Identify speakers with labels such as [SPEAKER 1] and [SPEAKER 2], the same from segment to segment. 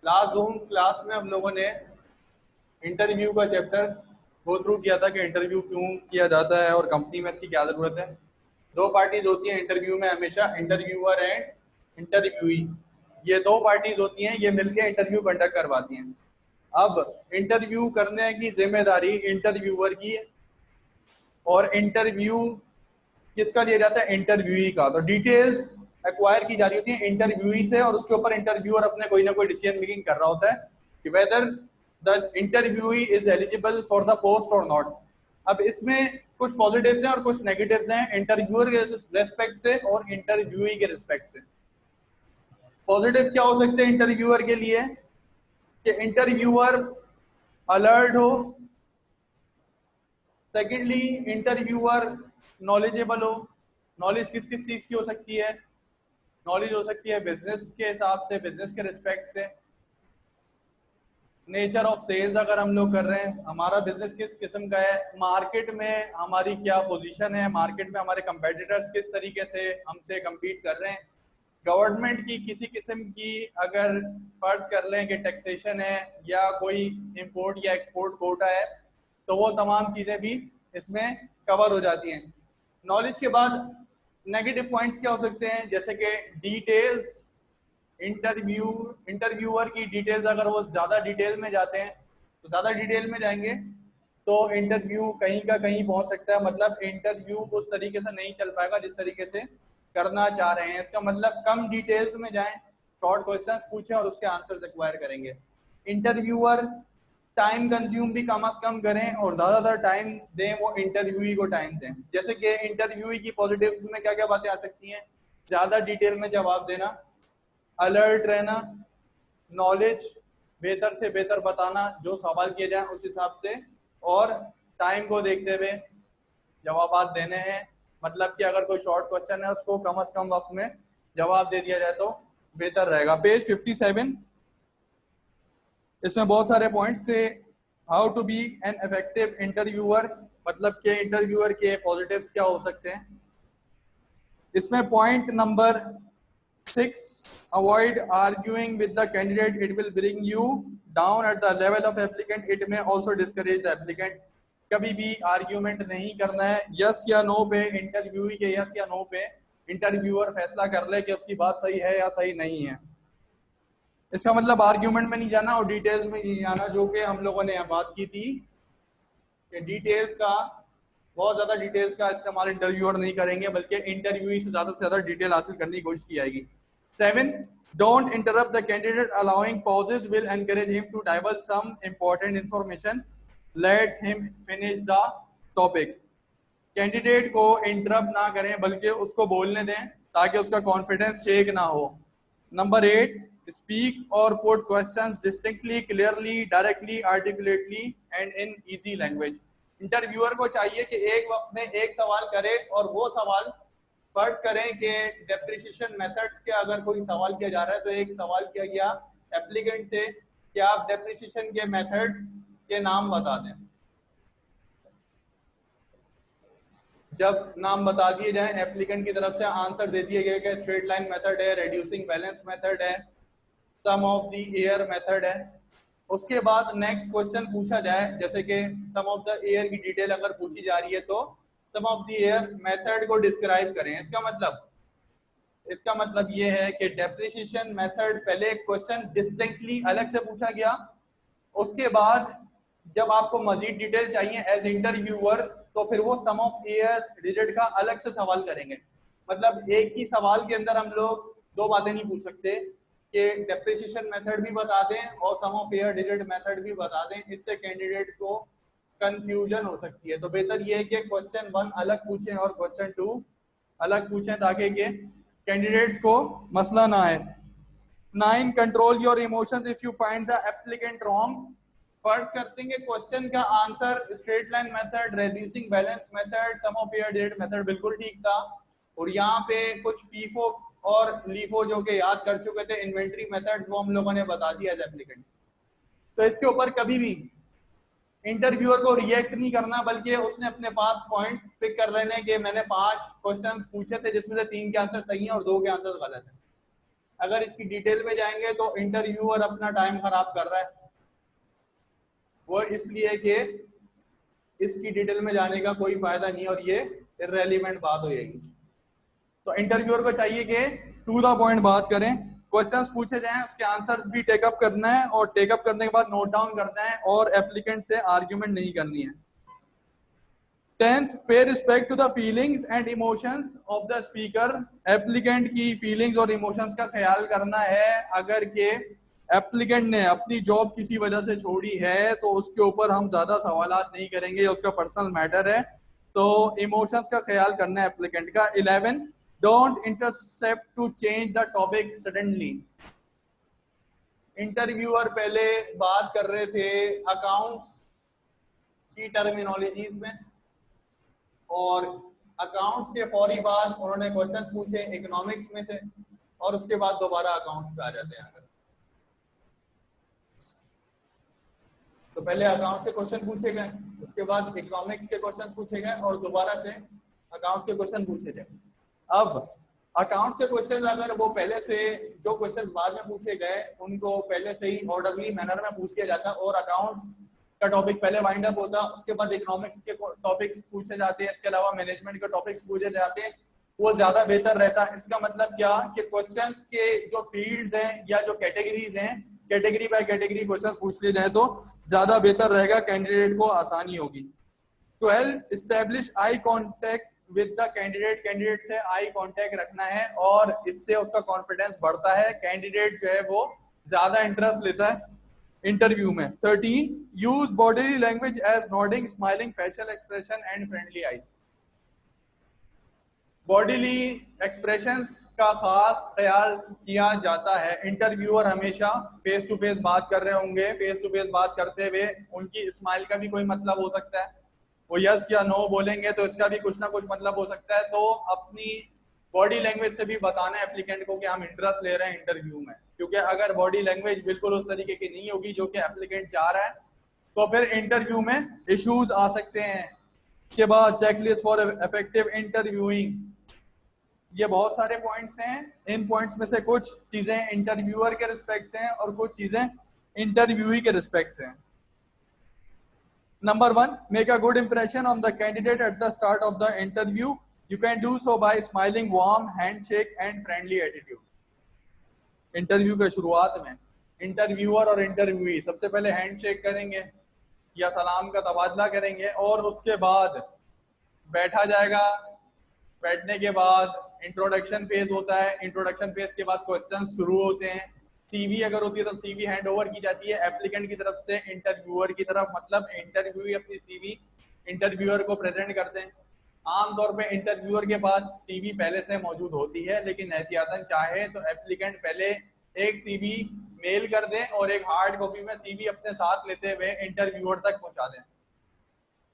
[SPEAKER 1] Last zoom class में हम लोगों ने इंटरव्यू का चैप्टर गो थ्रू किया था कि इंटरव्यू क्यों किया जाता है और कंपनी में इसकी क्या ज़रूरत है। दो पार्टीज होती हैं इंटरव्यू में हमेशा, इंटरव्यूअर एंड इंटरव्यूई। ये दो पार्टीज होती हैं, ये मिलके इंटरव्यू कंडक्ट करवाती हैं। अब इंटरव्यू करने की जिम्मेदारी इंटरव्यूअर की है और इंटरव्यू किसका लिया जाता है? इंटरव्यूई का। तो डिटेल्स एक्वायर की जा रही होती है इंटरव्यूई से और उसके ऊपर इंटरव्यूअर अपने कोई ना कोई डिसीजन मेकिंग कर रहा होता है कि whether the interviewee is eligible for the post और नॉट। अब इसमें कुछ पॉजिटिव्स हैं और कुछ नेगेटिव्स हैं इंटरव्यूअर के रेस्पेक्ट से और इंटरव्यूई के रेस्पेक्ट से। पॉजिटिव क्या हो सकते हैं इंटरव्यूअर के लिए कि इंटरव्यूअर अलर्ट हो, सेकेंडली इंटरव्यूअर नॉलेजेबल हो। नॉलेज किस किस चीज की हो सकती है? नॉलेज हो सकती है बिजनेस के हिसाब से, बिजनेस के रिस्पेक्ट से, नेचर ऑफ सेल्स अगर हम लोग कर रहे हैं, हमारा बिजनेस किस किस्म का है, मार्केट में हमारी क्या पोजीशन है, मार्केट में हमारे कंपेटिटर्स किस तरीके से हमसे compete कर रहे हैं, गवर्नमेंट की किसी किस्म की अगर फर्ज कर लें कि टैक्सेशन है या कोई इंपोर्ट या एक्सपोर्ट कोटा है, तो वो तमाम चीज़ें भी इसमें कवर हो जाती हैं। नॉलेज के बाद नेगेटिव पॉइंट्स क्या हो सकते हैं? जैसे कि डिटेल्स, इंटरव्यूअर की डिटेल्स, अगर वो ज़्यादा डिटेल में जाते हैं तो ज़्यादा डिटेल में जाएंगे तो इंटरव्यू कहीं का कहीं पहुंच सकता है। मतलब इंटरव्यू उस तरीके से नहीं चल पाएगा जिस तरीके से करना चाह रहे हैं। इसका मतलब कम डिटेल्स में जाएं, शॉर्ट क्वेश्चंस पूछें और उसके आंसर्स एक्वायर करेंगे। इंटरव्यूअर टाइम कंज्यूम भी कम से कम करें और ज़्यादातर टाइम दें, वो इंटरव्यूई को टाइम दें। जैसे कि इंटरव्यूई की पॉजिटिव्स में क्या क्या बातें आ सकती हैं? ज़्यादा डिटेल में जवाब देना, अलर्ट रहना, नॉलेज बेहतर से बेहतर बताना, जो सवाल किए जाए उस हिसाब से, और टाइम को देखते हुए जवाब देने हैं। मतलब कि अगर कोई शॉर्ट क्वेश्चन है उसको कम से कम वक्त में जवाब दे दिया जाए तो बेहतर रहेगा। पेज 57, इसमें बहुत सारे पॉइंट्स थे। How to be an effective interviewer, मतलब के इंटरव्यूअर के पॉजिटिव्स क्या हो सकते हैं। इसमें point number 6, avoid arguing with the candidate, it will bring you down at the level of applicant, it may also discourage the applicant। कभी भी आर्ग्यूमेंट नहीं करना है, यस या नो पे, इंटरव्यू के यस या नो पे इंटरव्यूअर फैसला कर ले कि उसकी बात सही है या सही नहीं है। इसका मतलब आर्ग्यूमेंट में नहीं जाना और डिटेल्स में नहीं जाना, जो कि हम लोगों ने यहाँ बात की थी कि डिटेल्स का, बहुत ज़्यादा डिटेल्स का इस्तेमाल इंटरव्यूअर नहीं करेंगे, बल्कि इंटरव्यू से ज़्यादा डिटेल हासिल करने की कोशिश की जाएगी। 7, don't interrupt the candidate, allowing pauses will encourage him to divulge some important information, let him finish the topic। Candidate को इंटरप्ट ना करें बल्कि उसको बोलने दें ताकि उसका कॉन्फिडेंस शेक ना हो। नंबर 8, स्पीक और put questions distinctly, clearly, directly, articulately and in easy language. Interviewer को चाहिए कि एक वक्त में एक सवाल करे और वो सवाल फर्ज करें कि डेप्रिसिएशन मेथड्स के अगर कोई सवाल किया जा रहा है तो एक सवाल किया गया एप्लीकेंट से कि आप डेप्रिसिएशन के मेथड्स के नाम बता दें। जब नाम बता दिए जाए एप्लीकेंट की तरफ से, आंसर दे दिया गया कि स्ट्रेट लाइन मेथड है, रेड्यूसिंग बैलेंस मेथड है, सम ऑफ द एयर मेथड है। उसके बाद नेक्स्ट क्वेश्चन पूछा जाए, जैसे कि सम ऑफ द एयर की डिटेल अगर पूछी जा रही है तो सम ऑफ द एयर मेथड को डिस्क्राइब करें। इसका मतलब ये है कि डेप्रिसिएशन मेथड, पहले क्वेश्चन डिस्टिंक्टली अलग से पूछा गया, उसके बाद जब आपको मजीद डिटेल चाहिए एज इंटरव्यूअर तो फिर वो सम ऑफ एयर डिजिट का अलग से सवाल करेंगे। मतलब एक ही सवाल के अंदर हम लोग दो बातें नहीं पूछ सकते कि डेप्रिसिएशन मेथड भी बता दें और सम ऑफ एयर डिजिट मेथड भी बता दें, इससे कैंडिडेट को कंफ्यूजन हो सकती है। तो बेहतर ये है कि क्वेश्चन 1 अलग पूछें और क्वेश्चन 2 अलग पूछें ताकि कैंडिडेट्स को मसला ना आए। 9, control your emotions if you find the applicant wrong. फर्ज करते हैं क्वेश्चन का answer straight line method, reducing balance method, sum of year digit method बिल्कुल ठीक था और यहाँ पे कुछ फीफो और लीफो जो कि याद कर चुके थे इन्वेंट्री मेथड, वो हम लोगों ने बता दिया एज एप्लीकेंट। तो इसके ऊपर कभी भी इंटरव्यूअर को रिएक्ट नहीं करना, बल्कि उसने अपने पास पॉइंट्स पिक कर लेने कि मैंने 5 क्वेश्चंस पूछे थे जिसमें से 3 के आंसर सही हैं और 2 के आंसर गलत हैं। अगर इसकी डिटेल में जाएंगे तो इंटरव्यूअर अपना टाइम खराब कर रहा है, वो इसलिए कि इसकी डिटेल में जाने का कोई फायदा नहीं और ये इररेलेवेंट बात हो जाएगी। तो इंटरव्यूअर को चाहिए कि टू द पॉइंट बात करें, क्वेश्चंस पूछे जाएं, उसके आंसर्स भी टेकअप करना है और टेकअप करने के बाद नोट डाउन करना है और एप्लीकेंट से आर्ग्यूमेंट नहीं करनी है। 10th, pay respect to the feelings and emotions of the speaker. Applicant की फीलिंग्स और इमोशंस का ख्याल करना है। अगर के एप्लीकेंट ने अपनी जॉब किसी वजह से छोड़ी है तो उसके ऊपर हम ज्यादा सवालात नहीं करेंगे, उसका पर्सनल मैटर है, तो इमोशंस का ख्याल करना है एप्लीकेंट का। 11, don't intercept to change the topic suddenly. Interviewer पहले बात कर रहे थे अकाउंट्स की टर्मिनोलॉजीज में और अकाउंट्स के फौरी बाद उन्होंने क्वेश्चन पूछे इकोनॉमिक्स में से और उसके बाद दोबारा अकाउंट्स पे आ जाते हैं। तो पहले अकाउंट्स के क्वेश्चन पूछे गए, उसके बाद इकोनॉमिक्स के क्वेश्चन पूछे गए और दोबारा से अकाउंट्स के क्वेश्चन पूछे गए। अब अकाउंट्स के क्वेश्चन अगर वो पहले से जो क्वेश्चन बाद में पूछे गए उनको पहले से ही ऑर्डरली मैनर में पूछ लिया जाता और अकाउंट्स का टॉपिक पहले वाइंड अप होता, उसके बाद इकोनॉमिक्स के टॉपिक्स पूछे जाते हैं, इसके अलावा मैनेजमेंट के टॉपिक्स पूछे जाते हैं, वो ज्यादा बेहतर रहता है। इसका मतलब क्या कि क्वेश्चंस के जो फील्ड्स हैं या जो कैटेगरीज हैं, कैटेगरी बाय कैटेगरी क्वेश्चंस पूछ लिए जाए तो ज्यादा बेहतर रहेगा, कैंडिडेट को आसानी होगी। 12, establish eye contact with the candidate. Candidate से आई कांटेक्ट रखना है और इससे उसका कॉन्फिडेंस बढ़ता है, कैंडिडेट जो है वो ज्यादा इंटरेस्ट लेता है इंटरव्यू में। 13, use body language as nodding, smiling, facial expression and friendly eyes. Bodily expressions का खास ख्याल किया जाता है। इंटरव्यूअर हमेशा फेस टू फेस बात कर रहे होंगे, फेस टू फेस बात करते हुए उनकी स्माइल का भी कोई मतलब हो सकता है, वो यस या नो बोलेंगे तो इसका भी कुछ ना कुछ मतलब हो सकता है। तो अपनी बॉडी लैंग्वेज से भी बताना है एप्लीकेंट को कि हम इंटरेस्ट ले रहे हैं इंटरव्यू में, क्योंकि अगर बॉडी लैंग्वेज बिल्कुल उस तरीके की नहीं होगी जो कि एप्लीकेंट चाह रहा है तो फिर इंटरव्यू में इश्यूज आ सकते हैं। इसके बाद चेकलिस्ट फॉर इफेक्टिव इंटरव्यूइंग, ये बहुत सारे पॉइंट्स हैं, इन पॉइंट्स में से कुछ चीजें इंटरव्यूअर के रिस्पेक्ट से हैं और कुछ चीजें इंटरव्यूई के रिस्पेक्ट से हैं। Number 1, make a good impression on the candidate at the start of the interview. You can do so by smiling, warm handshake and friendly attitude. Interview के शुरुआत में इंटरव्यूअर और इंटरव्यूई सबसे पहले हैंडशेक करेंगे या सलाम का तबादला करेंगे और उसके बाद बैठा जाएगा। बैठने के बाद इंट्रोडक्शन फेज होता है, इंट्रोडक्शन फेज के बाद क्वेश्चन शुरू होते हैं। सीवी अगर होती है तो सीवी हैंड ओवर की जाती है एप्लीकेंट की तरफ से इंटरव्यूअर की तरफ, मतलब इंटरव्यूअर अपनी सीवी इंटरव्यूअर को प्रेजेंट करते हैं। आमतौर पे इंटरव्यूअर के पास सीवी पहले से मौजूद होती है, लेकिन एहतियातन चाहे तो एप्लीकेंट पहले एक सीवी मेल कर दें और एक हार्ड कॉपी में सीवी अपने साथ लेते हुए इंटरव्यूअर तक पहुंचा दें।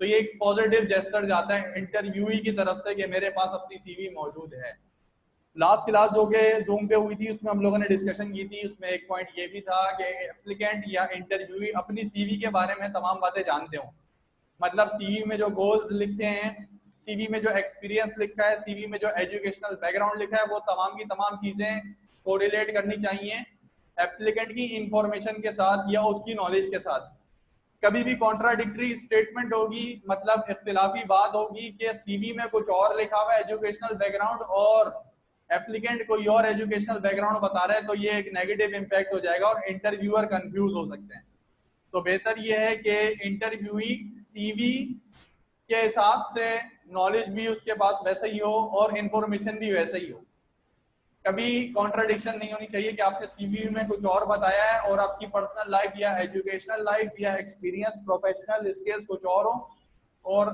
[SPEAKER 1] तो ये एक पॉजिटिव जेस्चर जाता है इंटरव्यूई की तरफ से कि मेरे पास अपनी सीवी मौजूद है। लास्ट क्लास जो कि जूम पे हुई थी उसमें हम लोगों ने डिस्कशन की थी, उसमें एक पॉइंट ये भी था कि एप्लीकेंट या इंटरव्यूई अपनी सीवी के बारे में तमाम बातें जानते हो, मतलब सीवी में जो गोल्स लिखे हैं, सीवी में जो एक्सपीरियंस लिखा है, सीवी में जो एजुकेशनल बैकग्राउंड लिखा है, वो तमाम की तमाम चीजें कोरिलेट करनी चाहिए एप्लीकेंट की इंफॉर्मेशन के साथ या उसकी नॉलेज के साथ। कभी भी कॉन्ट्राडिक्टरी स्टेटमेंट होगी, मतलब इख्तिलाफी बात होगी कि सीवी में कुछ और लिखा हुआ है एजुकेशनल बैकग्राउंड और एप्लीकेंट कोई और एजुकेशनल बैकग्राउंड बता रहा है, तो ये एक नेगेटिव इंपैक्ट हो जाएगा और इंटरव्यूअर कंफ्यूज हो सकते हैं। तो बेहतर ये है कि इंटरव्यूई सीवी के हिसाब से नॉलेज भी उसके पास वैसे ही हो और इंफॉर्मेशन भी वैसे ही हो। कभी कॉन्ट्राडिक्शन नहीं होनी चाहिए कि आपने सीवी में कुछ और बताया है और आपकी पर्सनल लाइफ या एजुकेशनल लाइफ या एक्सपीरियंस प्रोफेशनल स्किल्स कुछ और हो और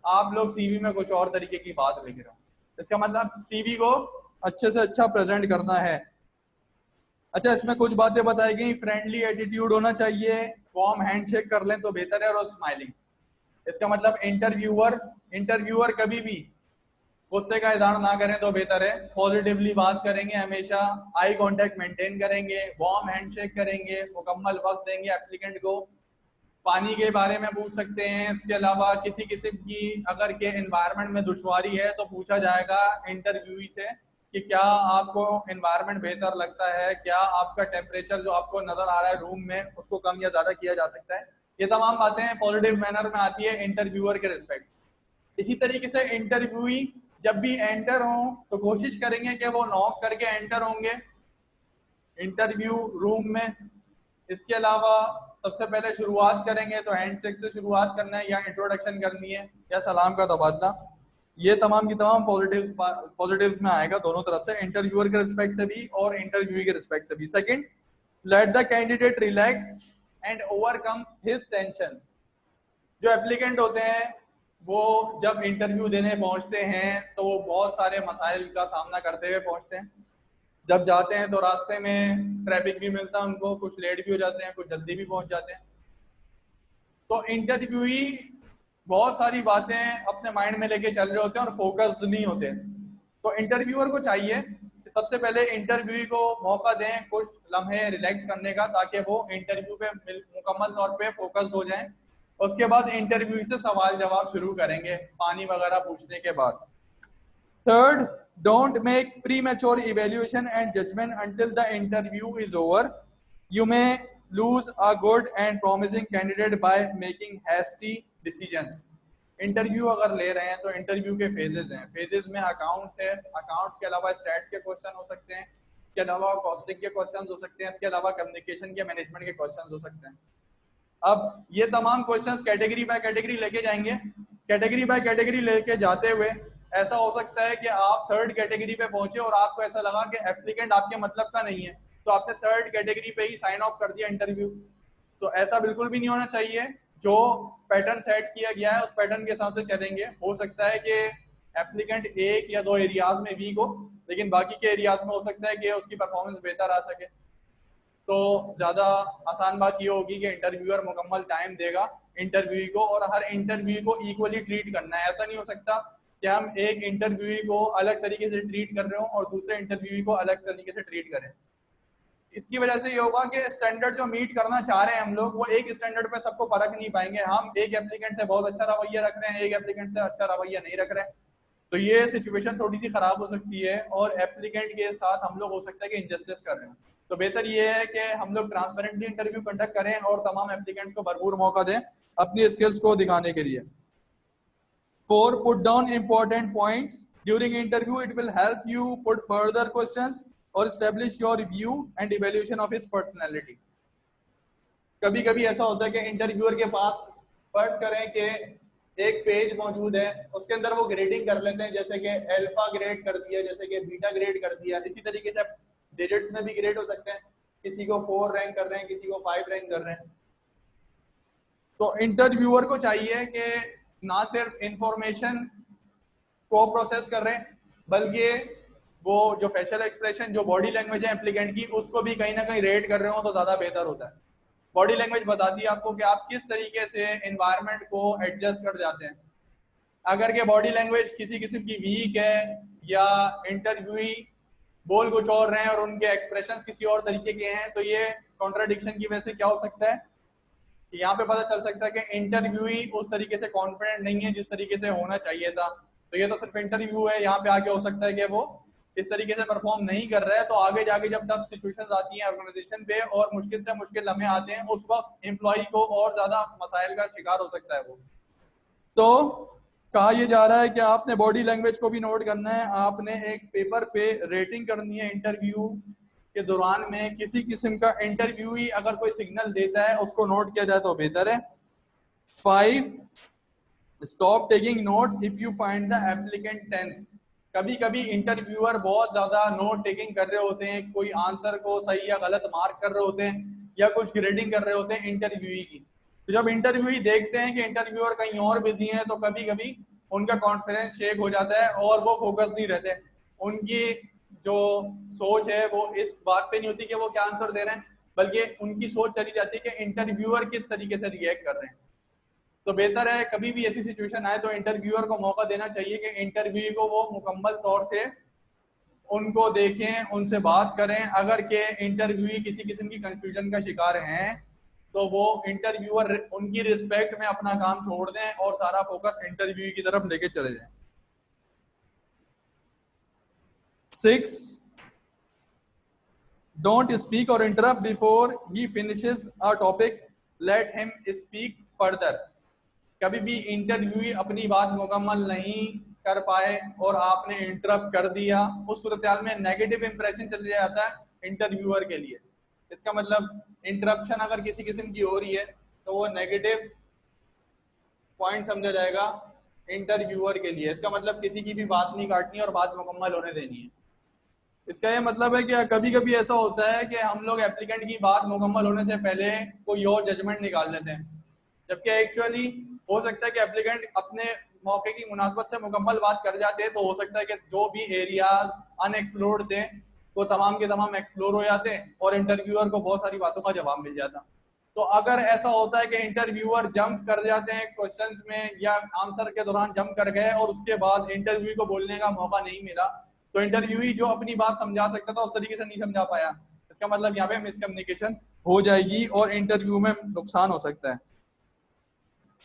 [SPEAKER 1] आप लोग सीवी में कुछ और तरीके की बात लिख रहे हो। इसका मतलब सीवी को अच्छे से अच्छा प्रेजेंट करना है। अच्छा, इसमें कुछ बातें बताई गई, फ्रेंडली एटीट्यूड होना चाहिए, वार्म हैंडशेक कर लें तो बेहतर है और स्माइलिंग। इसका मतलब इंटरव्यूअर कभी भी गुस्से का इजहार ना करें तो बेहतर है, पॉजिटिवली बात करेंगे हमेशा, आई कांटेक्ट मेंटेन करेंगे, वार्म हैंडशेक करेंगे, मुकम्मल वक्त देंगे एप्लीकेंट को। पानी के बारे में पूछ सकते हैं, इसके अलावा किसी किस्म की अगर के एनवायरनमेंट में दुश्वारी है तो पूछा जाएगा इंटरव्यूई से कि क्या आपको एनवायरनमेंट बेहतर लगता है, क्या आपका टेम्परेचर जो आपको नजर आ रहा है रूम में उसको कम या ज्यादा किया जा सकता है। ये तमाम बातें पॉजिटिव मैनर में आती है इंटरव्यूअर के रिस्पेक्ट। इसी तरीके से इंटरव्यूई जब भी एंटर हो तो कोशिश करेंगे कि वो नॉक करके एंटर होंगे इंटरव्यू रूम में। इसके अलावा सबसे पहले शुरुआत करेंगे तो हैंडशेक से शुरुआत करना है या इंट्रोडक्शन करनी है या सलाम का तबादला। ये तमाम की तमाम पॉजिटिव्स में आएगा दोनों तरफ से, इंटरव्यूअर के रिस्पेक्ट से भी और इंटरव्यूई के रिस्पेक्ट से भी। Second, let the candidate relax and overcome his tension. जो एप्लीकेंट होते हैं वो जब इंटरव्यू देने पहुंचते हैं तो वो बहुत सारे मसाइल का सामना करते हुए पहुंचते हैं। जब जाते हैं तो रास्ते में ट्रैफिक भी मिलता है उनको, कुछ लेट भी हो जाते हैं, कुछ जल्दी भी पहुंच जाते हैं। तो इंटरव्यूई बहुत सारी बातें अपने माइंड में लेके चल रहे होते हैं और फोकस्ड नहीं होते। तो इंटरव्यूअर को चाहिए कि सबसे पहले इंटरव्यूई को मौका दें कुछ लम्हे रिलैक्स करने का, ताकि वो इंटरव्यू पे मुकम्मल तौर पे फोकस्ड हो जाएं। उसके बाद इंटरव्यू से सवाल जवाब शुरू करेंगे पानी वगैरह पूछने के बाद। Third, don't make premature evaluation and judgment until the interview is over. You may lose a good and promising candidate by making hasty decisions. Interview अगर ले रहे हैं तो इंटरव्यू के फेजेस हैं। फेजेस में अकाउंट्स है, अकाउंट्स के अलावा स्टैट्स के क्वेश्चन हो सकते हैं, इसके अलावा कॉस्टिंग के क्वेश्चन हो सकते हैं, इसके अलावा कम्युनिकेशन के मैनेजमेंट के क्वेश्चन हो सकते हैं। अब ये तमाम क्वेश्चंस कैटेगरी बाय कैटेगरी लेके जाएंगे। कैटेगरी बाय कैटेगरी लेके जाते हुए ऐसा हो सकता है कि आप थर्ड कैटेगरी पे पहुंचे और आपको ऐसा लगा कि एप्लीकेंट आपके मतलब का नहीं है, तो आपने थर्ड कैटेगरी पे ही साइन ऑफ कर दिया इंटरव्यू। तो ऐसा बिल्कुल भी नहीं होना चाहिए। जो पैटर्न सेट किया गया है उस पैटर्न के हिसाब से चलेंगे। हो सकता है कि एप्लीकेंट एक या दो एरियाज में वीक हो, लेकिन बाकी के एरियाज में हो सकता है कि उसकी परफॉर्मेंस बेहतर आ सके। तो ज्यादा आसान बात ये होगी कि इंटरव्यूअर मुकम्मल टाइम देगा इंटरव्यू को, और हर इंटरव्यू को इक्वली ट्रीट करना है। ऐसा नहीं हो सकता कि हम एक इंटरव्यू को अलग तरीके से ट्रीट कर रहे हो और दूसरे इंटरव्यू को अलग तरीके से ट्रीट करें। इसकी वजह से ये होगा कि स्टैंडर्ड जो मीट करना चाह रहे हैं हम लोग, वो एक स्टैंडर्ड पे सबको परख नहीं पाएंगे। हम एक एप्लीकेंट से बहुत अच्छा रवैया रख रहे हैं, एक एप्लीकेंट से अच्छा रवैया नहीं रख रहे हैं, तो ये सिचुएशन थोड़ी सी खराब हो सकती है और एप्लीकेंट के साथ हम लोग हो सकता है कि इंजस्टिस कर रहे हैं। तो बेहतर ये है कि हम लोग ट्रांसपेरेंटली इंटरव्यू कंडक्ट करें और तमाम एप्लीकेंट्स को भरपूर मौका दें अपनी स्किल्स को दिखाने के लिए। 4, put down important points during interview. It will help you put further questions or establish your view and evaluation of his personality. कभी कभी ऐसा होता है कि इंटरव्यूअर के पास फर्ज करें कि एक पेज मौजूद है, उसके अंदर वो ग्रेडिंग कर लेते हैं, जैसे कि अल्फा ग्रेड कर दिया, जैसे कि बीटा ग्रेड कर दिया। इसी तरीके से डिजिट्स में भी ग्रेड हो सकते हैं, किसी को 4 रैंक कर रहे हैं, किसी को 5 रैंक कर रहे हैं। तो इंटरव्यूअर को चाहिए कि ना सिर्फ इंफॉर्मेशन को प्रोसेस कर रहे हैं, बल्कि वो जो फेशियल एक्सप्रेशन, जो बॉडी लैंग्वेज है एप्लीकेंट की, उसको भी कहीं ना कहीं रेट कर रहे हो तो ज्यादा बेहतर होता है। बॉडी लैंग्वेज बताती है आपको कि आप किस तरीके से एनवायरनमेंट को एडजस्ट कर जाते हैं। अगर के बॉडी लैंग्वेज किसी किस्म की वीक है या इंटरव्यूई बोल कुछ और रहे हैं और उनके एक्सप्रेशंस किसी और तरीके के हैं, तो ये कॉन्ट्राडिक्शन की वजह से क्या हो सकता है कि यहाँ पे पता चल सकता है कि इंटरव्यूई उस तरीके से कॉन्फिडेंट नहीं है जिस तरीके से होना चाहिए था। तो ये तो सिर्फ इंटरव्यू है, यहाँ पे आगे हो सकता है कि वो इस तरीके से परफॉर्म नहीं कर रहा है। तो आगे जाके जब टफ सिचुएशंस आती हैं ऑर्गेनाइजेशन पे और मुश्किल से मुश्किल लम्हे आते हैं, उस वक्त एम्प्लॉय को और ज्यादा मसाइल का शिकार हो सकता है वो। तो कहा यह जा रहा है कि आपने बॉडी लैंग्वेज को भी नोट करना है। आपने एक पेपर पे रेटिंग करनी है इंटरव्यू के दौरान में। किसी किस्म का इंटरव्यू ही अगर कोई सिग्नल देता है उसको नोट किया जाए तो बेहतर है। 5, stop taking notes if you find the applicant tense. कभी कभी इंटरव्यूअर बहुत ज्यादा नोट टेकिंग कर रहे होते हैं, कोई आंसर को सही या गलत मार्क कर रहे होते हैं या कुछ ग्रेडिंग कर रहे होते हैं इंटरव्यूई की। तो जब इंटरव्यूई देखते हैं कि इंटरव्यूअर कहीं और बिजी है, तो कभी कभी उनका कॉन्फिडेंस शेक हो जाता है और वो फोकस नहीं रहते। उनकी जो सोच है वो इस बात पे नहीं होती कि वो क्या आंसर दे रहे हैं, बल्कि उनकी सोच चली जाती है कि इंटरव्यूअर किस तरीके से रिएक्ट कर रहे हैं। तो बेहतर है कभी भी ऐसी सिचुएशन आए तो इंटरव्यूअर को मौका देना चाहिए कि इंटरव्यू को वो मुकम्मल तौर से उनको देखें, उनसे बात करें। अगर के इंटरव्यू किसी किस्म की कंफ्यूजन का शिकार हैं तो वो इंटरव्यूअर उनकी रिस्पेक्ट में अपना काम छोड़ दें और सारा फोकस इंटरव्यू की तरफ लेके चले जाएं। 6, don't speak or interrupt before he finishes a topic, let him speak further. कभी भी इंटरव्यूई अपनी बात मुकम्मल नहीं कर पाए और आपने इंटरप्ट कर दिया, उस सूरत में नेगेटिव इंप्रेशन चल जाता है इंटरव्यूअर के लिए। इसका मतलब इंटरप्शन अगर किसी किस्म की हो रही है तो वो नेगेटिव पॉइंट समझा जाएगा इंटरव्यूअर के लिए। इसका मतलब किसी की भी बात नहीं काटनी और बात मुकम्मल होने देनी है। इसका ये मतलब है कि कभी कभी ऐसा होता है कि हम लोग एप्लीकेंट की बात मुकम्मल होने से पहले कोई और जजमेंट निकाल लेते हैं, जबकि एक्चुअली हो सकता है कि एप्लीकेंट अपने मौके की मुनासबत से मुकम्मल बात कर जाते हैं, तो हो सकता है कि जो भी एरियाज अनएक्सप्लोर्ड थे वो तमाम के तमाम एक्सप्लोर हो जाते और इंटरव्यूअर को बहुत सारी बातों का जवाब मिल जाता। तो अगर ऐसा होता है कि इंटरव्यूअर जंप कर जाते हैं क्वेश्चंस में या आंसर के दौरान जंप कर गए और उसके बाद इंटरव्यू को बोलने का मौका नहीं मिला, तो इंटरव्यूई जो अपनी बात समझा सकता था उस तरीके से नहीं समझा पाया। इसका मतलब यहाँ पे मिसकम्युनिकेशन हो जाएगी और इंटरव्यू में नुकसान हो सकता है।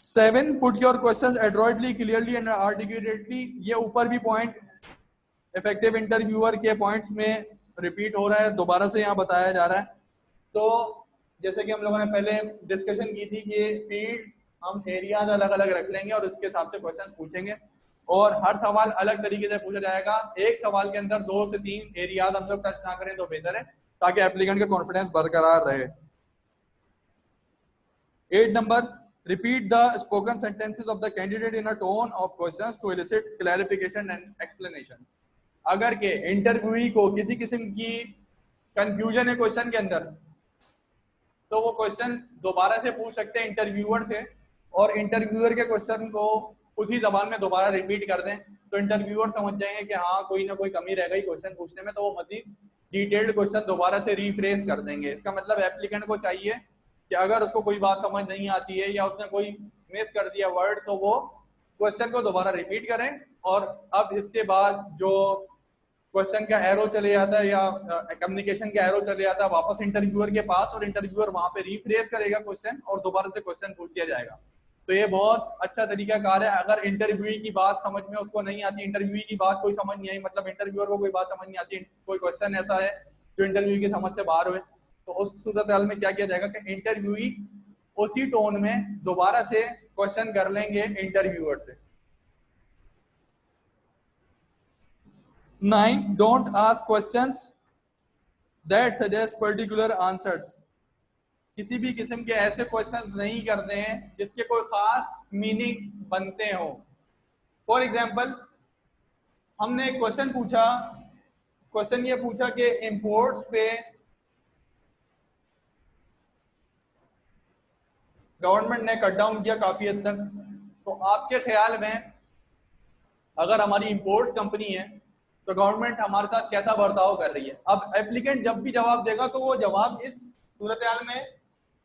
[SPEAKER 1] 7, put your questions adroitly, clearly and articulately. ये ऊपर भी पॉइंट इफेक्टिव इंटरव्यूअर के पॉइंट्स में रिपीट हो रहा है, दोबारा से यहाँ बताया जा रहा है। तो जैसे कि हम लोगों ने पहले डिस्कशन की थी कि फील्ड हम एरियाज अलग अलग रख लेंगे और उसके हिसाब से क्वेश्चन पूछेंगे और हर सवाल अलग तरीके से पूछा जाएगा। एक सवाल के अंदर 2 से 3 एरियाज हम लोग टच ना करें तो बेहतर है, ताकि एप्लीकेंट का कॉन्फिडेंस बरकरार रहे। 8 number, repeat the spoken sentences of the candidate in a tone of questions to elicit clarification and explanation. अगर के इंटरव्यूई को किसी किस्म की कंफ्यूजन है क्वेश्चन के अंदर, तो वो क्वेश्चन दोबारा से पूछ सकते हैं इंटरव्यूअर से और इंटरव्यूअर के क्वेश्चन को उसी जबान में दोबारा रिपीट कर दें, तो इंटरव्यूअर समझ जाएंगे कि हाँ कोई ना कोई कमी रह गई क्वेश्चन पूछने में, तो वो मजीद डिटेल्ड क्वेश्चन दोबारा से रीफ्रेश कर देंगे। इसका मतलब एप्लीकेंट को चाहिए कि अगर उसको कोई बात समझ नहीं आती है या उसने कोई मिस कर दिया वर्ड, तो वो क्वेश्चन को दोबारा रिपीट करें और अब इसके बाद जो क्वेश्चन का एरो चले जाता है या कम्युनिकेशन का एरो चले जाता है वापस इंटरव्यूअर के पास और इंटरव्यूअर वहां पे रीफ्रेश करेगा क्वेश्चन और दोबारा से क्वेश्चन पूछ दिया जाएगा। तो ये बहुत अच्छा तरीका कार है। अगर इंटरव्यूई की बात समझ में उसको नहीं आती, इंटरव्यूई की बात कोई समझ नहीं आई, मतलब इंटरव्यूअर को कोई बात समझ नहीं आती, कोई क्वेश्चन ऐसा है जो इंटरव्यू की समझ से बाहर हुए, तो उस सूरत हाल में क्या किया जाएगा कि इंटरव्यूई उसी टोन में दोबारा से क्वेश्चन कर लेंगे इंटरव्यूअर से। 9, don't ask questions that suggest particular answers. किसी भी किस्म के ऐसे क्वेश्चंस नहीं करते हैं जिसके कोई खास मीनिंग बनते हो। फॉर एग्जांपल, हमने एक क्वेश्चन पूछा, क्वेश्चन ये पूछा कि इंपोर्ट्स पे गवर्नमेंट ने कट डाउन किया काफी हद तक, तो आपके ख्याल में अगर हमारी इंपोर्ट्स कंपनी है तो गवर्नमेंट हमारे साथ कैसा बर्ताव कर रही है। अब एप्लीकेंट जब भी जवाब देगा तो वो जवाब इस सूरत में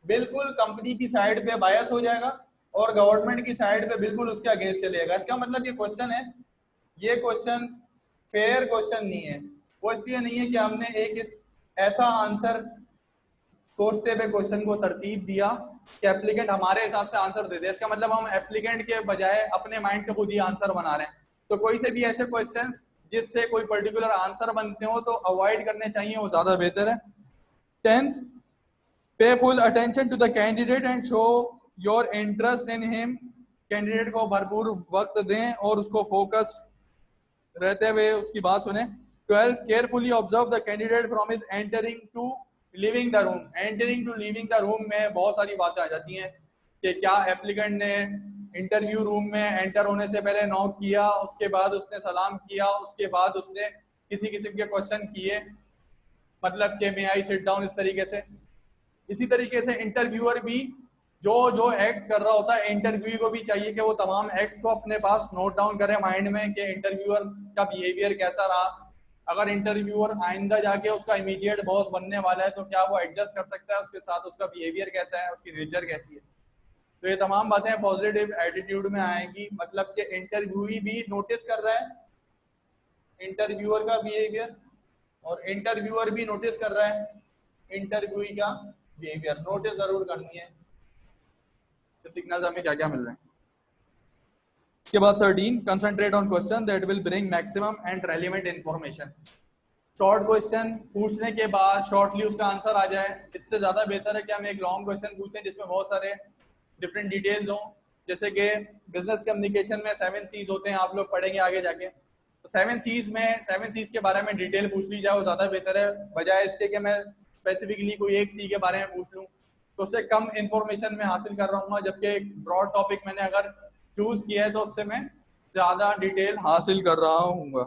[SPEAKER 1] बिल्कुल कंपनी की साइड पे बायस हो जाएगा और गवर्नमेंट की साइड पे बिल्कुल उसके अगेंस्ट चलेगा। इसका मतलब ये क्वेश्चन है, ये क्वेश्चन फेयर क्वेश्चन नहीं है। वो इसलिए नहीं है कि हमने एक ऐसा आंसर सोचते हुए क्वेश्चन को तरतीब दिया कि एप्लीकेंट हमारे हिसाब से आंसर दे दे। इसका मतलब हम एप्लीकेंट के बजाय अपने माइंड से खुद ही आंसर बना रहे हैं। तो कोई से भी ऐसे क्वेश्चंस जिससे कोई पर्टिकुलर आंसर बनते हो तो अवॉइड करने चाहिए, वो ज्यादा बेहतर है। 10th, pay full attention to the candidate and show your interest in him. Candidate को भरपूर वक्त दें और उसको फोकस रहते हुए उसकी बात सुने। 12, carefully observe the candidate from his entering to living the room. Entering to living the room में बहुत सारी बातें आ जाती हैं कि क्या एप्लीकेंट ने इंटरव्यू रूम में एंटर होने से पहले नॉक किया, उसके बाद उसने सलाम किया, उसके बाद उसने किसी किस्म के क्वेश्चन किए, मतलब कि मे आई सिट डाउन, इस तरीके से। इसी तरीके से इंटरव्यूअर भी जो जो एक्ट्स कर रहा होता है, इंटरव्यू को भी चाहिए कि वो तमाम एक्ट्स को अपने पास नोट डाउन करे माइंड में कि इंटरव्यूअर का बिहेवियर कैसा रहा। अगर इंटरव्यूअर आइंदा जाके उसका इमीडिएट बॉस बनने वाला है तो क्या वो एडजस्ट कर सकता है उसके साथ, उसका बिहेवियर कैसा है, उसकी नेचर कैसी है। तो ये तमाम बातें पॉजिटिव एटीट्यूड में आएंगी, मतलब कि इंटरव्यूई भी नोटिस कर रहा है इंटरव्यूअर का बिहेवियर और इंटरव्यूअर भी नोटिस कर रहा है इंटरव्यूई का बिहेवियर। नोटिस जरूर करनी है तो सिग्नल्स हमें क्या क्या मिल रहे हैं। इसके बाद 13, concentrate on question that will bring maximum and relevant information. Short question पूछने के बाद शॉर्टली उसका आंसर आ जाए। इससे ज़्यादा बेहतर है कि हम एक लॉन्ग क्वेश्चन पूछें जिसमें बहुत सारे डिफरेंट डिटेल्स हों। जैसे कि बिजनेस कम्युनिकेशन में 7 C's होते हैं, आप लोग पढ़ेंगे आगे जाके। तो 7 C's में 7 C's के बारे में डिटेल पूछ ली जाए वो ज़्यादा बेहतर है, बजाय इसके कि मैं स्पेसिफिकली कोई एक सी के बारे में पूछ लूँ तो उससे कम इंफॉर्मेशन मैं हासिल कर रहा हूँ। जबकि एक ब्रॉड टॉपिक मैंने अगर चूज किया है तो उससे मैं ज़्यादा डिटेल हासिल कर रहा हूँ।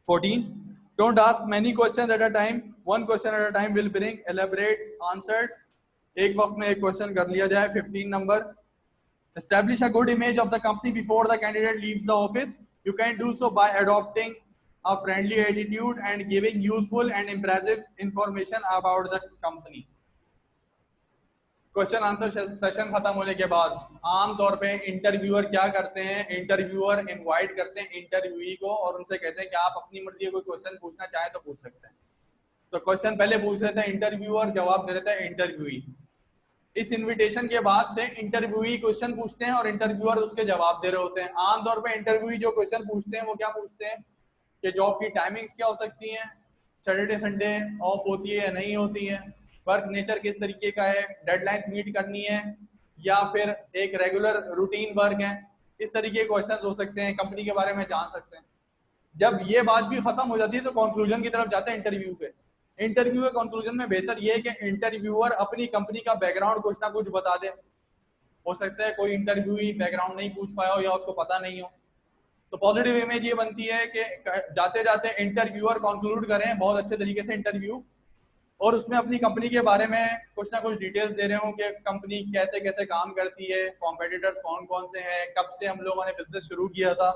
[SPEAKER 1] 14. Don't ask many questions at a time. One question at a time will bring elaborate answers. एक वक्त में एक क्वेश्चन कर लिया जाए। 15 number, establish a good image of the company before the candidate leaves the office. You can do so by adopting a friendly attitude and giving useful and impressive information about the company. Question answer session खत्म होने के बाद आमतौर पे interviewer क्या करते हैं, interviewer invite करते हैं इंटरव्यूई को और उनसे कहते हैं कि आप अपनी मर्जी कोई क्वेश्चन पूछना चाहें तो पूछ सकते हैं। तो क्वेश्चन पहले पूछ रहे थे इंटरव्यूअर, जवाब दे रहे थे इंटरव्यूई। इस इनविटेशन के बाद से इंटरव्यूई क्वेश्चन पूछते हैं और इंटरव्यूअर उसके जवाब दे रहे होते हैं। आमतौर पर इंटरव्यूई जो क्वेश्चन पूछते हैं वो क्या पूछते हैं कि जॉब की टाइमिंग्स क्या हो सकती हैं, सैटरडे संडे ऑफ होती है या नहीं होती है, वर्क नेचर किस तरीके का है, डेडलाइंस मीट करनी है या फिर एक रेगुलर रूटीन वर्क है। इस तरीके के क्वेश्चंस हो सकते हैं, कंपनी के बारे में जान सकते हैं। जब ये बात भी खत्म हो जाती है तो कंक्लूजन की तरफ जाते हैं इंटरव्यू पे। इंटरव्यू के कंक्लूजन में बेहतर ये है कि इंटरव्यूअर अपनी कंपनी का बैकग्राउंड कुछ ना कुछ बता दे। हो सकता है कोई इंटरव्यूई बैकग्राउंड नहीं पूछ पाया हो या उसको पता नहीं हो। तो पॉजिटिव इमेज ये बनती है कि जाते जाते इंटरव्यूअर कंक्लूड करें बहुत अच्छे तरीके से इंटरव्यू और उसमें अपनी कंपनी के बारे में कुछ ना कुछ डिटेल्स दे रहे हो कि कंपनी कैसे कैसे काम करती है, कॉम्पिटिटर्स कौन कौन से हैं, कब से हम लोगों ने बिजनेस शुरू किया था,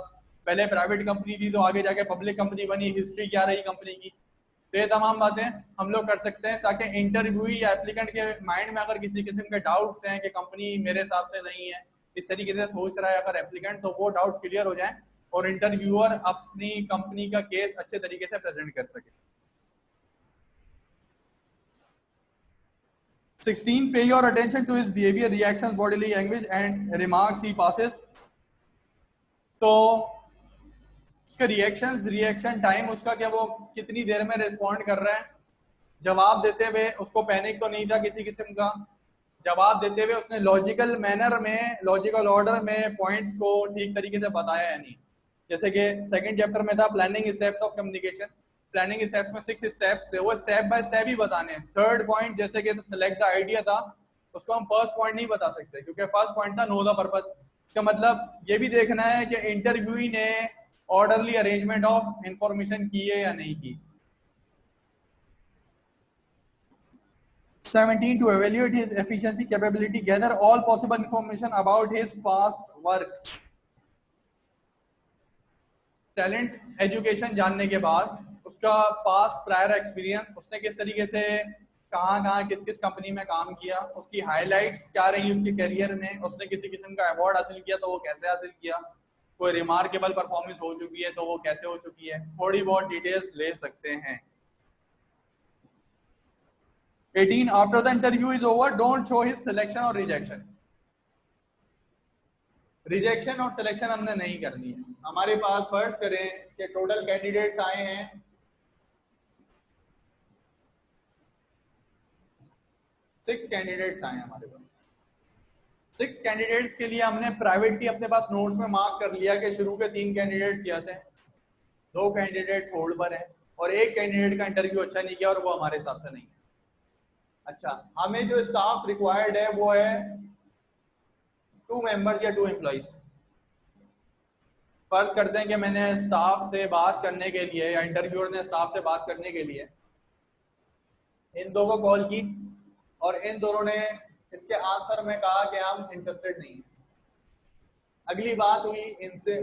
[SPEAKER 1] पहले प्राइवेट कंपनी थी तो आगे जाके पब्लिक कंपनी बनी, हिस्ट्री क्या रही कंपनी की। तो ये तमाम बातें हम लोग कर सकते हैं ताकि इंटरव्यूई या एप्लीकेंट के माइंड में अगर किसी किस्म के डाउट्स हैं कि कंपनी मेरे हिसाब से नहीं है, इस तरीके से सोच रहा है अगर एप्लीकेंट, तो वो डाउट्स क्लियर हो जाएं और इंटरव्यूअर अपनी कंपनी का केस अच्छे तरीके से प्रेजेंट कर सके। 16. Pay your attention to his behavior, reactions, body language and remarks he passes. तो उसके रिएक्शन टाइम उसका क्या, वो कितनी देर में रिस्पॉन्ड कर रहा है, जवाब देते हुए उसको पैनिक तो नहीं था किसी किस्म का, जवाब देते हुए उसने लॉजिकल मैनर में, लॉजिकल ऑर्डर में पॉइंट्स को ठीक तरीके से बताया या नहीं। जैसे कि सेकंड चैप्टर में था planning steps of communication, planning steps में 6 स्टेप्स थे, वो स्टेप बाय स्टेप ही बताने हैं। थर्ड पॉइंट जैसे कि सिलेक्ट द आइडिया था, उसको हम फर्स्ट पॉइंट नहीं बता सकते क्योंकि फर्स्ट पॉइंट था नो द पर्पस। इसका मतलब ये भी देखना है कि इंटरव्यूई ने ऑर्डरली अरेंजमेंट ऑफ इंफॉर्मेशन की है या नहीं की। 17. To evaluate his efficiency, capability, gather all possible information about his past work. Talent education जानने के बाद उसका पास्ट प्रायर एक्सपीरियंस, उसने किस तरीके से कहाँ किस किस कंपनी में काम किया, उसकी हाइलाइट्स क्या रही उसके करियर में, उसने किसी किस्म का अवार्ड हासिल किया तो वो कैसे हासिल किया, कोई रिमार्केबल परफॉर्मेंस हो चुकी है तो वो कैसे हो चुकी है, थोड़ी बहुत डिटेल्स ले सकते हैं। 18. After the interview is over, don't show his selection or rejection. Rejection और सिलेक्शन हमने नहीं करनी है। हमारे पास फर्ज करें कि टोटल कैंडिडेट्स आए हैं 6 कैंडिडेट्स आए हमारे पास। 6 कैंडिडेट्स के लिए हमने प्राइवेटली अपने पास नोट्स में मार्क कर लिया कि शुरू के 3 कैंडिडेट्स यस हैं, 2 कैंडिडेट्स होल्ड पर हैं और 1 कैंडिडेट का इंटरव्यू अच्छा नहीं किया और वो हमारे हिसाब से नहीं है। अच्छा, हमें जो स्टाफ रिक्वायर्ड है वो है 2 मेंबर्स या 2 एम्प्लॉइज। फर्ज करते हैं कि मैंने स्टाफ से बात करने के लिए या इंटरव्यूअर ने स्टाफ से बात करने के लिए इन दो को कॉल की और इन दोनों ने इसके आंसर में कहा कि हम इंटरेस्टेड नहीं हैं। अगली बात हुई इनसे,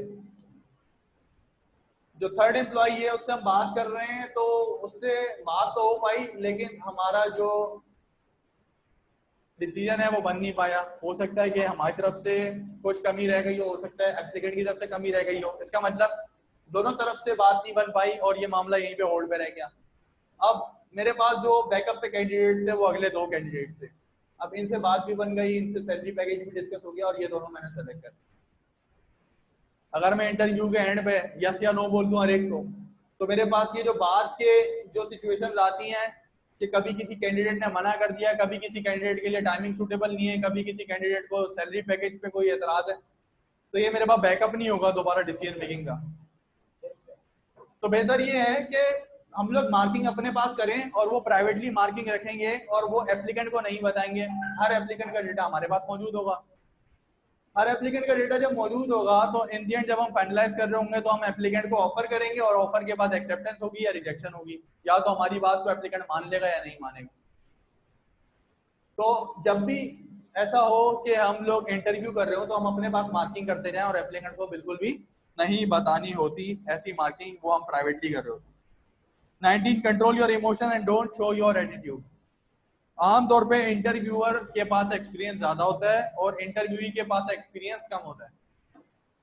[SPEAKER 1] जो थर्ड एम्प्लॉय है उससे हम बात कर रहे हैं तो उससे बात तो हो पाई लेकिन हमारा जो डिसीजन है वो बन नहीं पाया। हो सकता है कि हमारी तरफ से कुछ कमी रह गई हो सकता है एप्लीकेंट की तरफ से कमी रह गई हो। इसका मतलब दोनों तरफ से बात नहीं बन पाई और ये मामला यहीं पे होल्ड पे रह गया। अब मेरे पास जो बैकअप पे कैंडिडेट थे वो अगले 2 कैंडिडेट थे। अब इनसे बात भी बन गई, इनसे सैलरी पैकेज भी डिस्कस हो गया और ये दोनों मैंने सेलेक्ट कर। अगर मैं इंटरव्यू के एंड पे यस या नो बोल दूं हर एक को तो मेरे पास ये जो बाद के जो सिचुएशंस आती हैं कि कभी किसी कैंडिडेट ने मना कर दिया, कभी किसी कैंडिडेट के लिए टाइमिंग सूटेबल नहीं है, कभी किसी कैंडिडेट को सैलरी पैकेज पे कोई एतराज है, तो ये मेरे पास बैकअप नहीं होगा दोबारा डिसीजन मेकिंग का। तो बेहतर ये है कि हम लोग मार्किंग अपने पास करें और वो प्राइवेटली मार्किंग रखेंगे और वो एप्लीकेंट को नहीं बताएंगे। हर एप्लीकेंट का डेटा हमारे पास मौजूद होगा। हर एप्लीकेंट का डेटा जब मौजूद होगा तो इन दी एंड जब हम फाइनलाइज कर रहे होंगे तो हम एप्लीकेंट को ऑफर करेंगे और ऑफर के बाद एक्सेप्टेंस होगी या रिजेक्शन होगी, या तो हमारी बात को एप्लीकेंट मान लेगा या नहीं मानेगा। तो जब भी ऐसा हो कि हम लोग इंटरव्यू कर रहे हो तो हम अपने पास मार्किंग करते जाएं और एप्लीकेंट को बिल्कुल भी नहीं बतानी होती ऐसी मार्किंग, वो हम प्राइवेटली कर रहे हो। 19 control your emotion and don't show your attitude. आमतौर पे इंटरव्यूअर के पास एक्सपीरियंस ज्यादा होता है और इंटरव्यूई के पास एक्सपीरियंस कम होता है।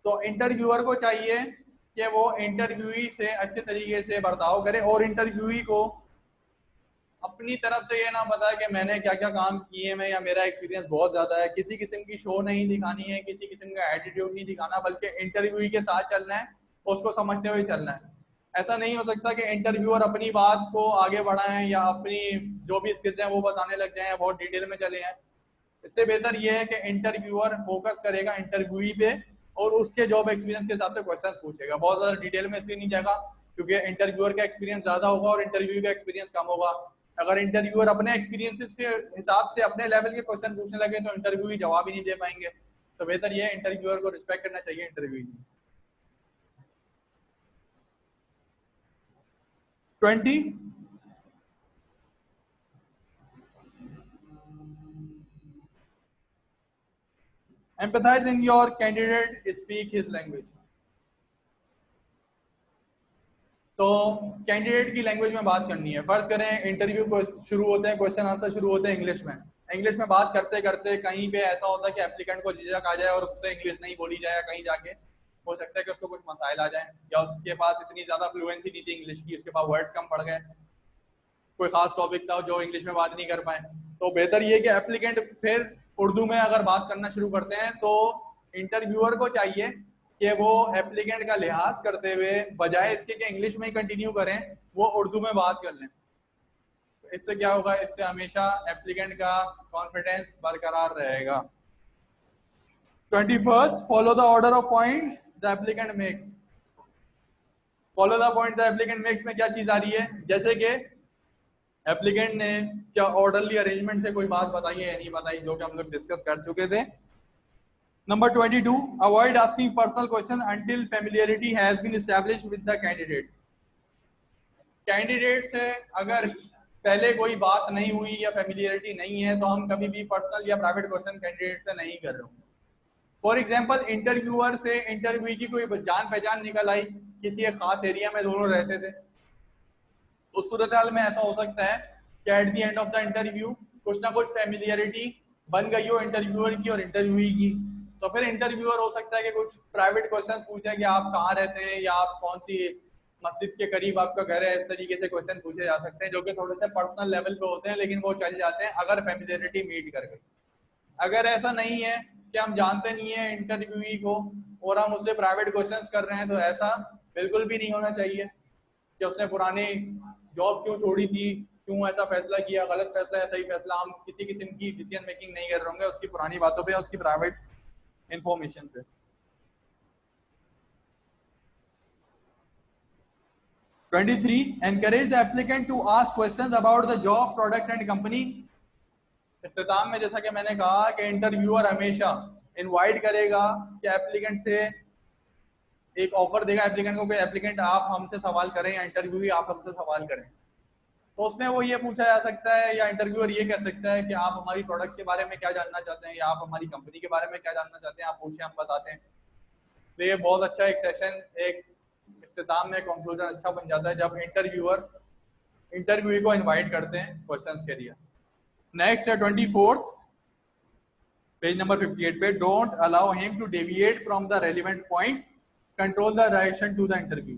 [SPEAKER 1] तो इंटरव्यूअर को चाहिए कि वो इंटरव्यूई से अच्छे तरीके से बर्ताव करे और इंटरव्यूई को अपनी तरफ से ये ना बताए कि मैंने क्या क्या काम किए हैं या मेरा एक्सपीरियंस बहुत ज्यादा है। किसी किस्म की शो नहीं दिखानी है, किसी किस्म का एटीट्यूड नहीं दिखाना, बल्कि इंटरव्यूई के साथ चलना है, उसको समझते हुए चलना है। ऐसा नहीं हो सकता कि इंटरव्यूअर अपनी बात को आगे बढ़ाएं या अपनी जो भी स्किल्स हैं वो बताने लग जाएं, बहुत डिटेल में चले हैं। इससे बेहतर ये है कि इंटरव्यूअर फोकस करेगा इंटरव्यूई पे और उसके जॉब एक्सपीरियंस के हिसाब से क्वेश्चन पूछेगा। बहुत ज्यादा डिटेल में इसलिए नहीं जाएगा क्योंकि इंटरव्यूअर का एक्सपीरियंस ज्यादा होगा और इंटरव्यू का एक्सपीरियंस कम होगा। अगर इंटरव्यूअर अपने एक्सपीरियंसेस के हिसाब से अपने लेवल के क्वेश्चन पूछने लगे तो इंटरव्यू जवाब ही नहीं दे पाएंगे। तो बेहतर ये इंटरव्यूअर को रिस्पेक्ट करना चाहिए इंटरव्यू की। 20 empathize in your candidate speak his language। तो कैंडिडेट की लैंग्वेज में बात करनी है। फर्ज करें इंटरव्यू को शुरू होते हैं, क्वेश्चन आंसर शुरू होते हैं इंग्लिश में। इंग्लिश में बात करते करते कहीं पे ऐसा होता है कि एप्लीकेंट को झिझक आ जाए और उससे इंग्लिश नहीं बोली जाए, कहीं जाके हो सकता है कि उसको कुछ मसाइल आ जाए या उसके पास इतनी ज्यादा फ्लुएंसी नहीं थी इंग्लिश की, उसके पास वर्ड्स कम पड़ गए, कोई खास टॉपिक था जो इंग्लिश में बात नहीं कर पाए। तो बेहतर ये कि एप्लीकेंट फिर उर्दू में अगर बात करना शुरू करते हैं तो इंटरव्यूअर को चाहिए कि वो एप्लीकेंट का लिहाज करते हुए बजाय इसके कि इंग्लिश में ही कंटिन्यू करें, वो उर्दू में बात कर लें। तो इससे क्या होगा, इससे हमेशा एप्लीकेंट का कॉन्फिडेंस बरकरार रहेगा। 21st follow the order of points the applicant makes. Follow the points the applicant makes में क्या चीज आ रही है, जैसे कि एप्लीकेंट ने क्या ऑर्डरली अरेंजमेंट से कोई बात बताई है या नहीं बताई, जो कि हम लोग डिस्कस कर चुके थे। Number 22 avoid asking personal question until familiarity has been established with the candidate. Candidate से अगर पहले कोई बात नहीं हुई या फैमिलियरिटी नहीं है तो हम कभी भी पर्सनल या प्राइवेट क्वेश्चन कैंडिडेट से नहीं कर रहे होंगे। फॉर एग्जाम्पल इंटरव्यूअर से इंटरव्यू की कोई जान पहचान निकल आई, किसी एक खास एरिया में दोनों रहते थे, उस सूरत हाल में ऐसा हो सकता है कि at the end of the interview कुछ ना कुछ फैमिलियरिटी बन गई हो इंटरव्यूअर की और इंटरव्यूई की। तो फिर इंटरव्यूअर हो सकता है कि कुछ प्राइवेट क्वेश्चन पूछे कि आप कहाँ रहते हैं या आप कौन सी मस्जिद के करीब आपका घर है, इस तरीके से क्वेश्चन पूछे जा सकते हैं जो कि थोड़े से पर्सनल लेवल पे होते हैं, लेकिन वो चल जाते हैं अगर फैमिलियरिटी मीट कर गई। अगर ऐसा नहीं है कि हम जानते नहीं है इंटरव्यूई को और हम उससे प्राइवेट क्वेश्चंस कर रहे हैं, तो ऐसा बिल्कुल भी नहीं होना चाहिए कि उसने पुरानी जॉब क्यों छोड़ी थी, क्यों ऐसा फैसला किया, गलत फैसला या सही फैसला। हम किसी किस्म की डिसीजन मेकिंग नहीं कर रहे होंगे उसकी पुरानी बातों पे, उसकी प्राइवेट इंफॉर्मेशन पे। 23 encourage the applicant to ask questions about the job, product and company। इख्तिताम में जैसा कि मैंने कहा कि इंटरव्यूअर हमेशा इनवाइट करेगा कि एप्लीकेंट से एक ऑफर देगा एप्लीकेंट को कि एप्लीकेंट आप हमसे सवाल करें या इंटरव्यू आप हमसे सवाल करें। तो उसमें वो ये पूछा जा सकता है या इंटरव्यूअर ये कह सकता है कि आप हमारी प्रोडक्ट्स के बारे में क्या जानना चाहते हैं या आप हमारी कंपनी के बारे में क्या जानना चाहते हैं, आप पूछे हम बताते हैं। तो ये बहुत अच्छा एक सेशन, एक इख्तिताम में कंक्लूजन अच्छा बन जाता है जब इंटरव्यूअर इंटरव्यू को इनवाइट करते हैं क्वेश्चंस के लिए। नेक्स्ट है 24th पेज नंबर 58 पे, don't allow him to deviate from the relevant points, control the direction to the interview.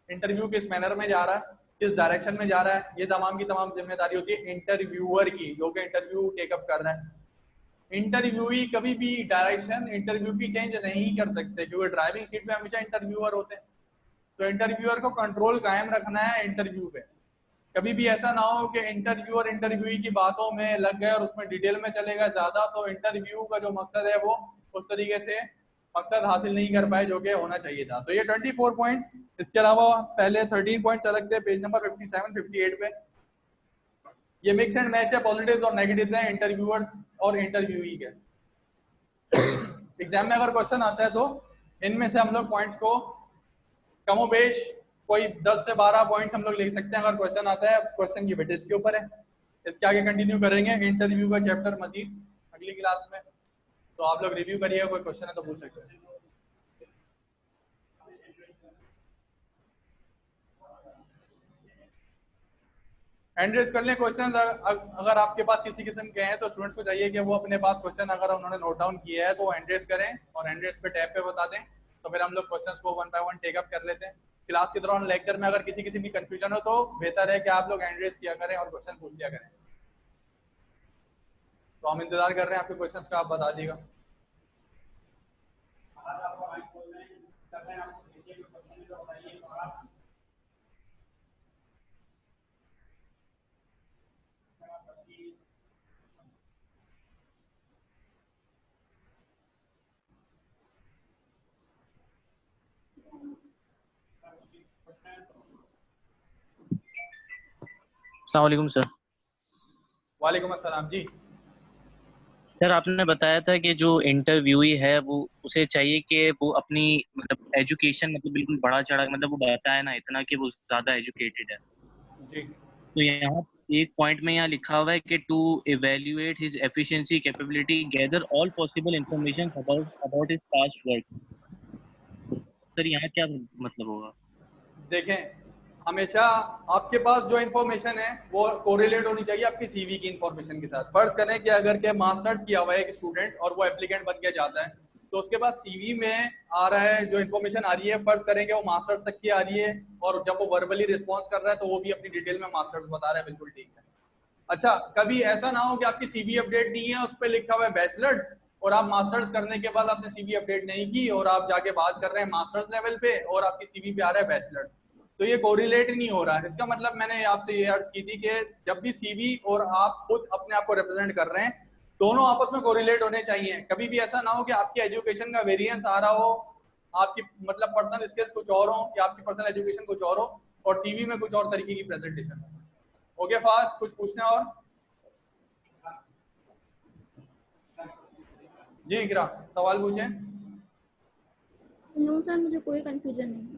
[SPEAKER 1] Interview किस मैनर में जा रहा है, किस डायरेक्शन में जा रहा है, ये तमाम की तमाम जिम्मेदारी होती है इंटरव्यूअर की जो कि इंटरव्यू टेकअप कर रहा है। इंटरव्यूई कभी भी डायरेक्शन इंटरव्यू की चेंज नहीं कर सकते क्योंकि ड्राइविंग सीट पे हमेशा इंटरव्यूअर होते हैं। तो इंटरव्यूअर को कंट्रोल कायम रखना है इंटरव्यू पे। कभी भी ऐसा ना हो कि इंटरव्यूअर इंटरव्यूई की बातों में लग गए और उसमें डिटेल में चलेगा ज्यादा, तो इंटरव्यू का जो मकसद है वो उस तरीके से मकसद हासिल नहीं कर पाए जो कि होना चाहिए था। तो ये 24 पॉइंट्स। इसके अलावा पहले 13 पॉइंट्स अलग थे पेज नंबर 57 58 पे। ये मिक्स एंड मैच है, पॉजिटिव्स और नेगेटिव्स हैं इंटरव्यूअर्स और इंटरव्यूई के। एग्जाम में अगर क्वेश्चन आता है तो इनमें से हम लोग पॉइंट्स को कमोबेश कोई 10 से 12 पॉइंट्स हम लोग लिख सकते हैं अगर क्वेश्चन आता है। क्वेश्चन की वेटेज के ऊपर है। इसके आगे कंटिन्यू करेंगे इंटरव्यू का चैप्टर मजीद अगली क्लास में। तो आप लोग रिव्यू करिए, कोई क्वेश्चन है तो पूछ सकते हैं। हैंड रेज कर लें क्वेश्चन। अगर आपके पास किसी किस्म के हैं तो स्टूडेंट्स को चाहिए कि वो अपने पास क्वेश्चन अगर उन्होंने नोट डाउन किया है तो हैंड रेज करें और हैंड रेज पे टैब पे बता दें, तो फिर हम लोग क्वेश्चंस को one by one take up कर लेते हैं। क्लास के दौरान लेक्चर में अगर किसी किसी भी कंफ्यूजन हो तो बेहतर है कि आप लोग हैंड रेज किया करें और क्वेश्चन पूछ लिया करें। तो हम इंतजार कर रहे हैं आपके क्वेश्चंस का, आप बता दीजिएगा।
[SPEAKER 2] अस्सलाम वालेकुम सर।
[SPEAKER 1] वालेकुम अस्सलाम जी।
[SPEAKER 2] सर आपने बताया था कि जो इंटरव्यूई है वो उसे चाहिए कि वो अपनी मतलब एजुकेशन मतलब बिल्कुल बढ़ा चढ़ा मतलब वो बताए ना इतना कि वो ज़्यादा एजुकेटेड है।
[SPEAKER 1] जी
[SPEAKER 2] तो यहाँ एक पॉइंट में यहाँ लिखा हुआ है कि to evaluate his efficiency capability gather all possible information about about his past work. Sir यहाँ क्या मतलब होगा?
[SPEAKER 1] देखें, हमेशा आपके पास जो इन्फॉर्मेशन है वो कोरिलेट होनी चाहिए आपकी सीवी की इन्फॉर्मेशन के साथ। फर्ज करें कि अगर के मास्टर्स किया हुआ है एक स्टूडेंट और वो एप्लीकेंट बन के जाता है, तो उसके पास सीवी में आ रहा है जो इन्फॉर्मेशन आ रही है, फर्ज करें कि वो मास्टर्स तक की आ रही है और जब वो वर्बली रिस्पॉन्स कर रहा है तो वो भी अपनी डिटेल में मास्टर्स बता रहा है, बिल्कुल ठीक है। अच्छा, कभी ऐसा ना हो कि आपकी सीवी अपडेट नहीं है, उस पर लिखा हुआ है बैचलर्स और आप मास्टर्स करने के बाद आपने सीवी अपडेट नहीं की और आप जाके बात कर रहे हैं मास्टर्स लेवल पे और आपकी सीवी पे आ रहा है बैचलर्स, तो ये कोरिलेट नहीं हो रहा है। इसका मतलब मैंने आपसे ये अर्ज की थी कि जब भी सीवी और आप खुद अपने आप को रिप्रेजेंट कर रहे हैं, दोनों आपस में कोरिलेट होने चाहिए। कभी भी ऐसा ना हो कि आपकी एजुकेशन का वेरिएंस आ रहा हो, आपकी मतलब पर्सनल स्किल्स कुछ और हो या आपकी पर्सनल एजुकेशन कुछ और हो और सीवी में कुछ और तरीके की प्रेजेंटेशन हो। ओके फाद, कुछ पूछना और? जी इकरा, सवाल पूछें।
[SPEAKER 3] नो सर, मुझे कोई कंफ्यूजन नहीं।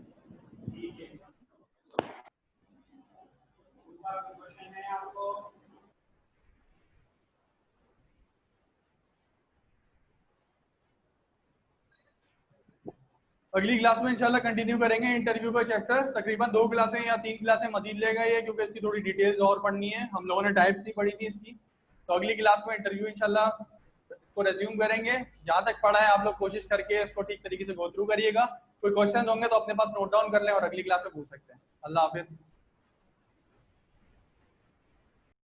[SPEAKER 1] अगली क्लास में इंशाल्लाह कंटिन्यू करेंगे इंटरव्यू का चैप्टर। तकरीबन 2 क्लासें या 3 क्लासें मजीद ले गए क्योंकि इसकी थोड़ी डिटेल्स और पढ़नी है। हम लोगों ने टाइप्स ही पढ़ी थी इसकी, तो अगली क्लास में इंटरव्यू इंशाल्लाह को रेज्यूम करेंगे। जहाँ तक पढ़ा है आप लोग कोशिश करके इसको ठीक तरीके से गो थ्रू करिएगा। कोई क्वेश्चन होंगे तो अपने पास नोट डाउन कर लें और अगली क्लास में पूछ सकते हैं। अल्लाह हाफिज।